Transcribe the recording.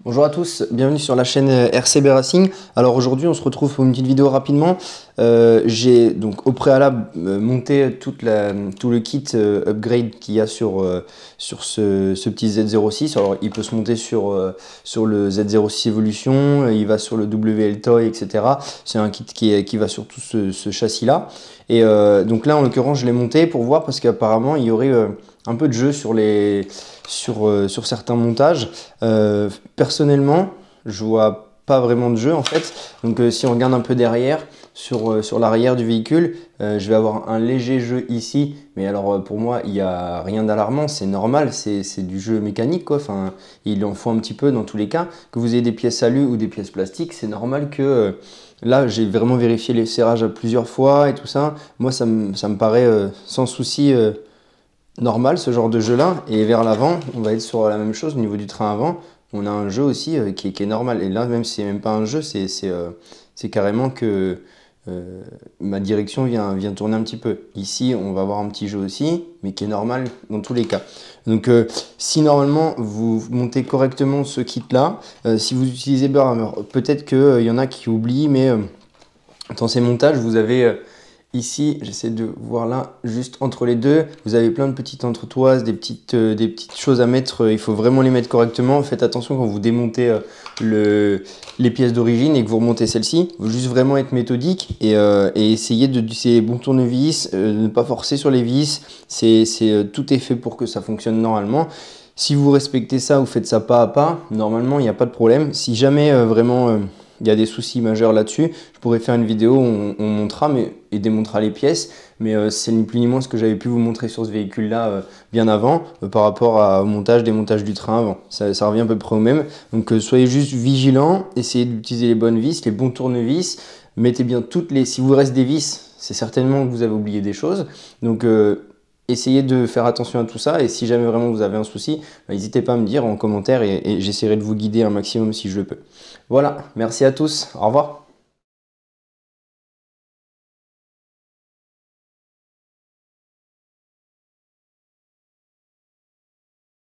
Bonjour à tous, bienvenue sur la chaîne RCB Racing. Alors aujourd'hui on se retrouve pour une petite vidéo rapidement. J'ai donc au préalable monté tout le kit upgrade qu'il y a sur ce petit Z06. Alors il peut se monter sur le Z06 Evolution, il va sur le WL Toy, etc. C'est un kit qui va sur tout ce châssis là. Et donc là en l'occurrence je l'ai monté pour voir parce qu'apparemment il y aurait un peu de jeu sur certains montages. Personnellement, je vois pas vraiment de jeu en fait. Donc si on regarde un peu derrière, sur l'arrière du véhicule, je vais avoir un léger jeu ici. Mais alors pour moi, il n'y a rien d'alarmant, c'est normal, c'est du jeu mécanique quoi. Enfin, il en faut un petit peu dans tous les cas. Que vous ayez des pièces alu ou des pièces plastiques, c'est normal que... Là, j'ai vraiment vérifié les serrages à plusieurs fois et tout ça. Moi, ça me paraît sans souci normal ce genre de jeu là. Et vers l'avant on va être sur la même chose au niveau du train avant. On a un jeu aussi qui est normal, et là même si c'est même pas un jeu, c'est carrément que ma direction vient tourner un petit peu. Ici on va avoir un petit jeu aussi mais qui est normal dans tous les cas. Donc si normalement vous montez correctement ce kit là, si vous utilisez Burhammer, peut-être qu'il y en a qui oublient, mais dans ces montages vous avez ici, j'essaie de voir là, juste entre les deux, vous avez plein de petites entretoises, des petites choses à mettre. Il faut vraiment les mettre correctement. Faites attention quand vous démontez les pièces d'origine et que vous remontez celle-ci. Il faut juste vraiment être méthodique et essayer d'utiliser les bons tournevis, ne pas forcer sur les vis. Tout est fait pour que ça fonctionne normalement. Si vous respectez ça, vous faites ça pas à pas, normalement il n'y a pas de problème. Si jamais vraiment il y a des soucis majeurs là-dessus, je pourrais faire une vidéo où on montrera et démontrera les pièces, mais c'est ni plus ni moins ce que j'avais pu vous montrer sur ce véhicule-là bien avant, par rapport au montage, démontage du train avant. Ça revient à peu près au même. Donc soyez juste vigilants, essayez d'utiliser les bonnes vis, les bons tournevis, mettez bien si vous reste des vis, c'est certainement que vous avez oublié des choses. Donc essayez de faire attention à tout ça, et si jamais vraiment vous avez un souci, n'hésitez pas à me dire en commentaire et j'essaierai de vous guider un maximum si je le peux. Voilà, merci à tous, au revoir.